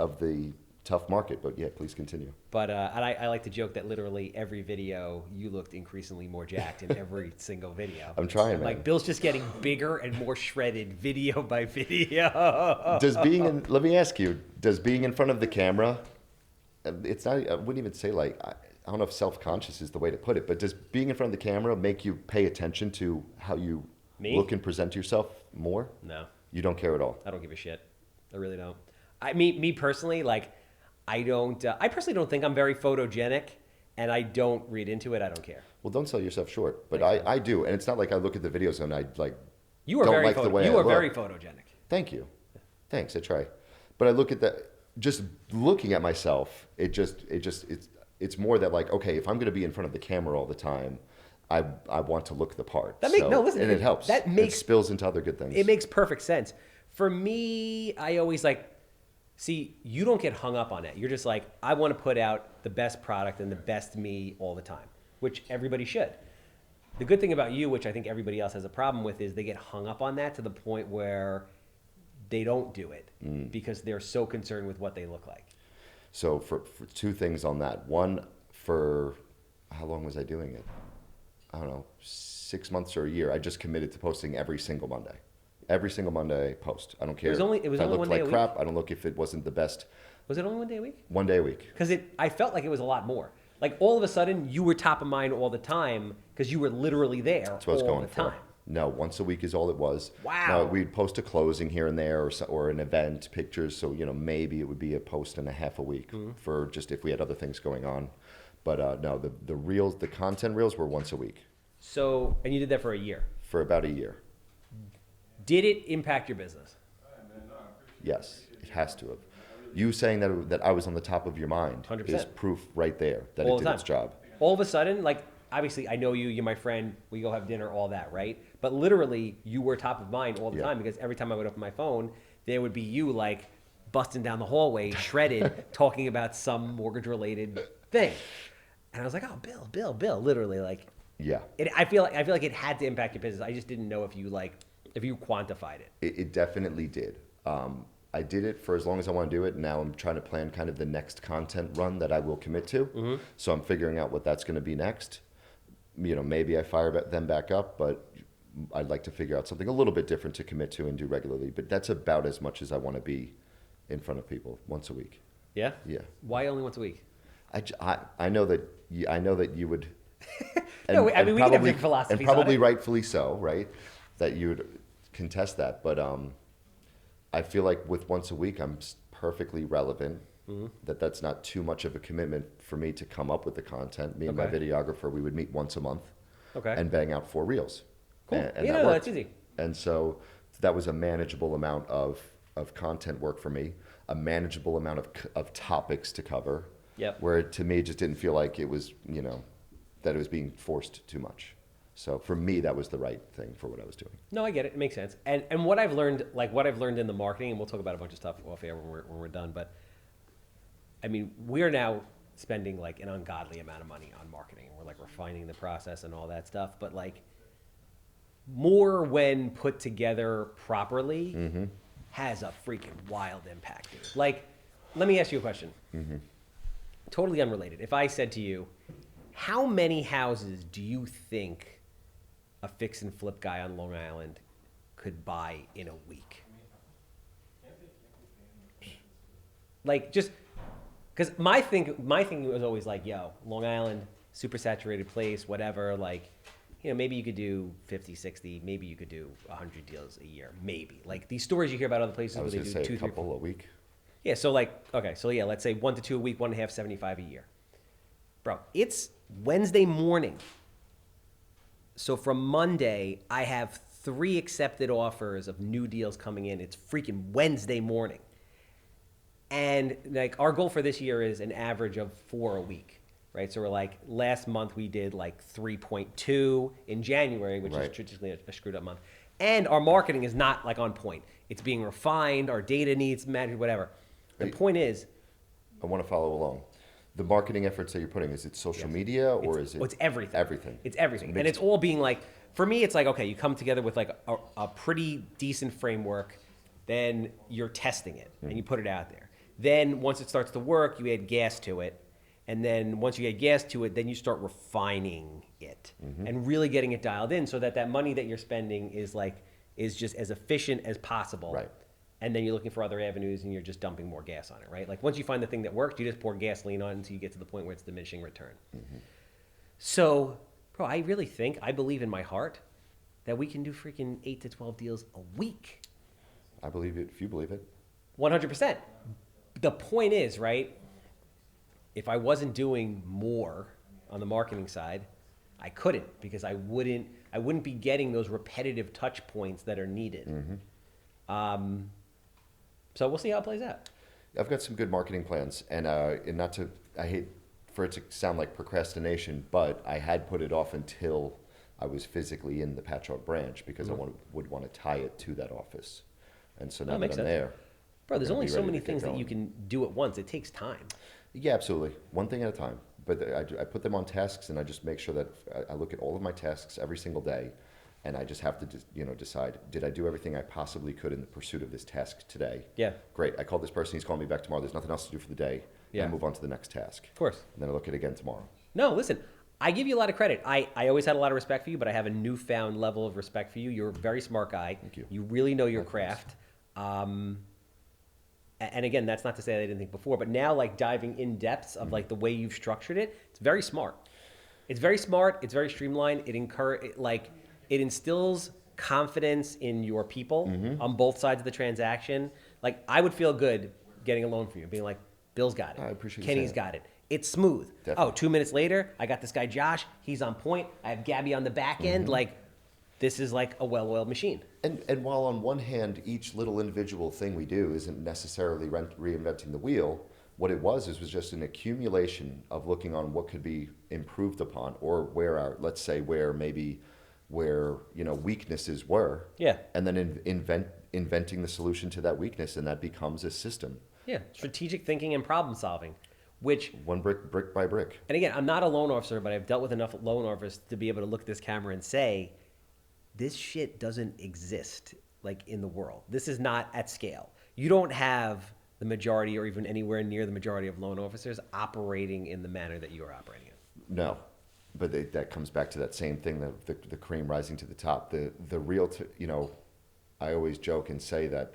tough market, but yeah, please continue. But and I like to joke that literally every video you looked increasingly more jacked in every single video. I'm trying, man. Like Bill's just getting bigger and more shredded video by video. Let me ask you, does being in front of the camera, it's not, I wouldn't even say I don't know if self-conscious is the way to put it, but does being in front of the camera make you pay attention to how you look and present yourself more? No. You don't care at all? I don't give a shit. I really don't. Me personally, I personally don't think I'm very photogenic, and I don't read into it. I don't care. Well, don't sell yourself short, but I do, and it's not like I look at the videos and I You are don't very like the way I look. very photogenic. Thank you. Thanks. I try, but I look at that. Just looking at myself, it's more that okay, if I'm going to be in front of the camera all the time, I want to look the part. Listen, and it helps. It spills into other good things. It makes perfect sense. For me, I always see, you don't get hung up on that. You're just I want to put out the best product and the best me all the time, which everybody should. The good thing about you, which I think everybody else has a problem with, is they get hung up on that to the point where they don't do it because they're so concerned with what they look like. So for two things on that. One, for how long was I doing it? I don't know, 6 months or a year. I just committed to posting every single Monday. Every single Monday I post. I don't care. It was only if I one looked day like a week? crap. I don't look if it wasn't the best. Was it only 1 day a week? 1 day a week. Because I felt like it was a lot more. Like all of a sudden, you were top of mind all the time because you were literally there That's what I was all going the for. time. No, once a week is all it was. Wow. Now, we'd post a closing here and there or an event, pictures. So, maybe it would be a post and a half a week for just if we had other things going on. But no, the reels, the content reels were once a week So, and you did that for a year. for about a year. Did it impact your business? Yes, it has to have. You saying that I was on the top of your mind 100%. is proof right there that All it the did time. its job. All of a sudden, like, obviously, I know you, you're my friend, we go have dinner, all that, right? But literally, you were top of mind all the Yeah. time because every time I would open my phone, there would be you, like, busting down the hallway, shredded, talking about some mortgage-related thing. And I was like, oh, Bill, literally, like, Yeah. I feel like it had to impact your business. I just didn't know if you, like, if you quantified it. It definitely did. I did it for as long as I want to do it. Now I'm trying to plan kind of the next content run that I will commit to. So I'm figuring out what that's going to be next. Maybe I fire them back up, but I'd like to figure out something a little bit different to commit to and do regularly. But that's about as much as I want to be in front of people once a week. Yeah? Yeah. Why only once a week? I know that you would. No, I mean, we can have different philosophies and probably on it. rightfully so, right? That you would contest that, but I feel like with once a week, I'm perfectly relevant. That's not too much of a commitment for me to come up with the content. Me and my Okay. videographer, we would meet once a month Okay. and bang out 4 reels. Cool. And Yeah, that no, worked. that's easy. And so that was a manageable amount of content work for me, a manageable amount of topics to cover. Yep. Where to me, it just didn't feel like it was, that it was being forced too much. So for me, that was the right thing for what I was doing. No, I get it. It makes sense. And what I've learned, in the marketing, and we'll talk about a bunch of stuff off air when we're done. But I mean, we're now spending like an ungodly amount of money on marketing. We're like refining the process and all that stuff. But like more when put together properly has a freaking wild impact, dude. Like, let me ask you a question. Totally unrelated. If I said to you, how many houses do you think a fix and flip guy on Long Island could buy in a week? Like, just because my thing was always like, yo, Long Island, super saturated place, whatever. Like, maybe you could do 50, 60, maybe you could do 100 deals a year, maybe. Like these stories you hear about other places I where was they going do to say 2, a 3, couple a week. yeah, so like, okay, so yeah, let's say 1 to 2 a week, 1.5, 75 a year. Bro, it's Wednesday morning. So from Monday, I have 3 accepted offers of new deals coming in. It's freaking Wednesday morning. And like our goal for this year is an average of 4 a week, right? So we're like, last month we did like 3.2 in January, which Right. is traditionally a screwed up month. And our marketing is not like on point. It's being refined, our data needs managed, whatever. The Right. point is, I want to follow along. The marketing efforts that you're putting, is it social media or is it? it's everything. Everything. It's everything. And Mixed. it's all being like, for me, it's like, okay, you come together with like a pretty decent framework, then you're testing it and you put it out there. Then once it starts to work, you add gas to it. And then once you add gas to it, then you start refining it and really getting it dialed in so that that money that you're spending is just as efficient as possible. Right. And then you're looking for other avenues and you're just dumping more gas on it, right? Like once you find the thing that works, you just pour gasoline on it until you get to the point where it's diminishing return. So, bro, I really think, I believe in my heart that we can do freaking 8 to 12 deals a week. I believe it if you believe it. 100%. The point is, right, if I wasn't doing more on the marketing side, I couldn't because I wouldn't be getting those repetitive touch points that are needed. So we'll see how it plays out. I've got some good marketing plans, and not to, I hate for it to sound like procrastination, but I had put it off until I was physically in the Patchogue branch because I would want to tie it to that office. And so now that I'm makes sense. there. Bro, there's we're gonna only be so ready many to get things that going. you can do at once. It takes time. Yeah, absolutely. One thing at a time. but I put them on tasks, and I just make sure that I look at all of my tasks every single day, and I just have to decide, did I do everything I possibly could in the pursuit of this task today? Yeah. Great. I called this person. He's calling me back tomorrow. There's nothing else to do for the day. Yeah. I move on to the next task. Of course. And then I look at it again tomorrow. No, listen, I give you a lot of credit. I always had a lot of respect for you, but I have a newfound level of respect for you. You're a very smart guy. Thank you. You really know your craft. And again, that's not to say I didn't think before, but now like diving in depths of like the way you've structured it, it's very smart. It's very smart. It's very streamlined. It instills confidence in your people on both sides of the transaction. Like I would feel good getting a loan from you, being like, Bill's got it. I appreciate you Kenny's saying got it. It's smooth. Definitely. Oh, 2 minutes later, I got this guy Josh. He's on point. I have Gabby on the back end. Like, this is like a well-oiled machine. And while on one hand, each little individual thing we do isn't necessarily reinventing the wheel, what it was just an accumulation of looking on what could be improved upon, or where weaknesses were. Yeah. And then inventing the solution to that weakness, and that becomes a system. Yeah, strategic thinking and problem solving, which, One brick by brick. and again, I'm not a loan officer, but I've dealt with enough loan officers to be able to look at this camera and say, this shit doesn't exist like in the world. This is not at scale. You don't have the majority or even anywhere near the majority of loan officers operating in the manner that you are operating in. No, but that comes back to that same thing, the cream rising to the top. The real, I always joke and say that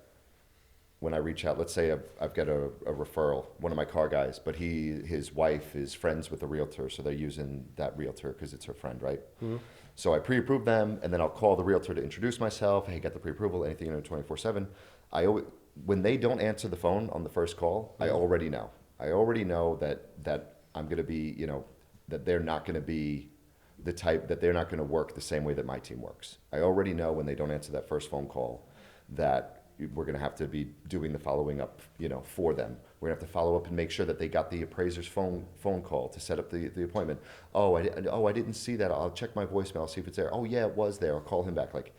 when I reach out, let's say I've got a referral, one of my car guys, but his wife is friends with a realtor, so they're using that realtor because it's her friend, right? Mm-hmm. So I pre-approve them, and then I'll call the realtor to introduce myself. Hey, get the pre-approval, anything 24/7. When they don't answer the phone on the first call, I already know. I already know that I'm going to be, that they're not going to be the type, that they're not going to work the same way that my team works. I already know when they don't answer that first phone call that we're going to have to be doing the following up, for them. We're going to have to follow up and make sure that they got the appraiser's phone call to set up the appointment. I didn't see that. I'll check my voicemail, see if it's there. Oh yeah, it was there. I'll call him back. Like,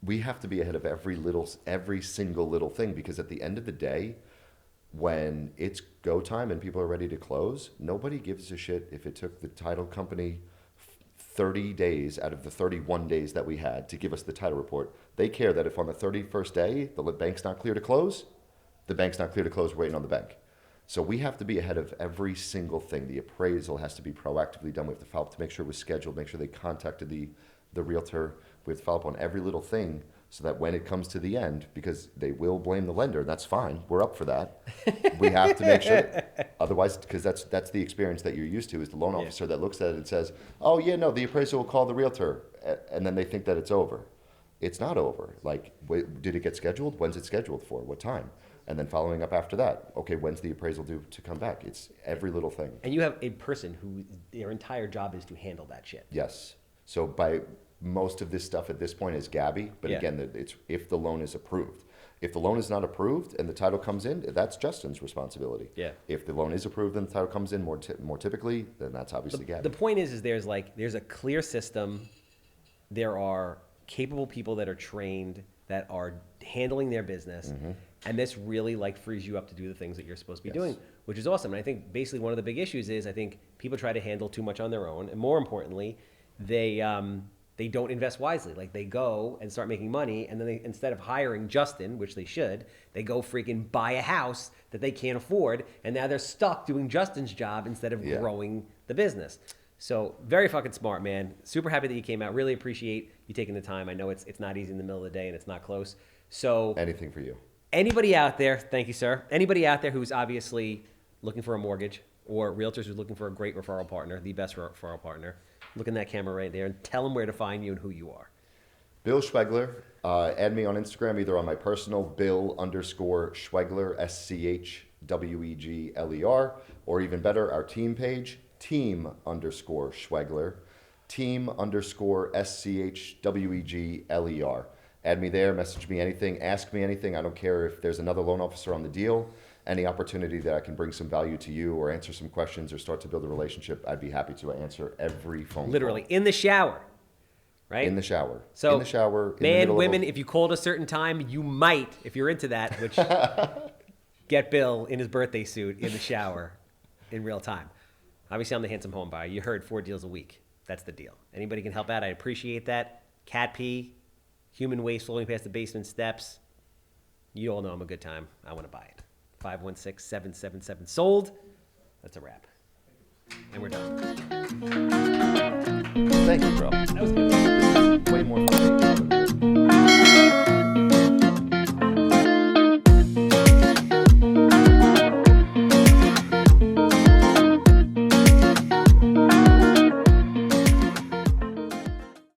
we have to be ahead of every single little thing, because at the end of the day, when it's go time and people are ready to close, nobody gives a shit if it took the title company 30 days out of the 31 days that we had to give us the title report. They care that if on the 31st day the bank's not clear to close, the bank's not clear to close, we're waiting on the bank. So we have to be ahead of every single thing. The appraisal has to be proactively done. We have to follow up to make sure it was scheduled, make sure they contacted the realtor. We have to follow up on every little thing so that when it comes to the end, because they will blame the lender, that's fine, we're up for that. We have to make sure, otherwise, because that's the experience that you're used to, is the loan officer that looks at it and says, oh yeah, no, the appraiser will call the realtor, and then they think that it's over. It's not over. Like, did it get scheduled? When's it scheduled for? What time? And then following up after that. Okay, when's the appraisal due to come back? It's every little thing. And you have a person who their entire job is to handle that shit. Yes. So by most of this stuff at this point is Gabby, but again, it's if the loan is approved. If the loan is not approved and the title comes in, that's Justin's responsibility. Yeah. If the loan is approved and the title comes in more typically, then that's obviously Gabby. The point is there's a clear system. There are capable people that are trained, that are handling their business, and this really frees you up to do the things that you're supposed to be doing, which is awesome. And I think basically one of the big issues is I think people try to handle too much on their own, and more importantly, they don't invest wisely. Like, they go and start making money, and then instead of hiring Justin, which they should, they go freaking buy a house that they can't afford, and now they're stuck doing Justin's job instead of growing the business. So very fucking smart, man. Super happy that you came out. Really appreciate you taking the time. I know it's not easy in the middle of the day and it's not close. So anything for you. Anybody out there, thank you, sir. Anybody out there who's obviously looking for a mortgage, or realtors who's looking for a great referral partner, the best referral partner, look in that camera right there and tell them where to find you and who you are. Bill Schwegler. Add me on Instagram, either on my personal Bill_Schwegler, SCHWEGLER, or even better, our team page, team_Schwegler, team_SCHWEGLER. Add me there, message me anything, ask me anything. I don't care if there's another loan officer on the deal. Any opportunity that I can bring some value to you or answer some questions or start to build a relationship, I'd be happy to answer every phone call. Literally, in the shower, right? In the shower. So, in the shower. Man, women, if you called a certain time, you might, if you're into that, which get Bill in his birthday suit in the shower in real time. Obviously, I'm the handsome home buyer. You heard 4 deals a week. That's the deal. Anybody can help out. I appreciate that. Cat pee, human waste floating past the basement steps. You all know I'm a good time. I want to buy it. 516-777 sold. That's a wrap. And we're done. Thank you, bro.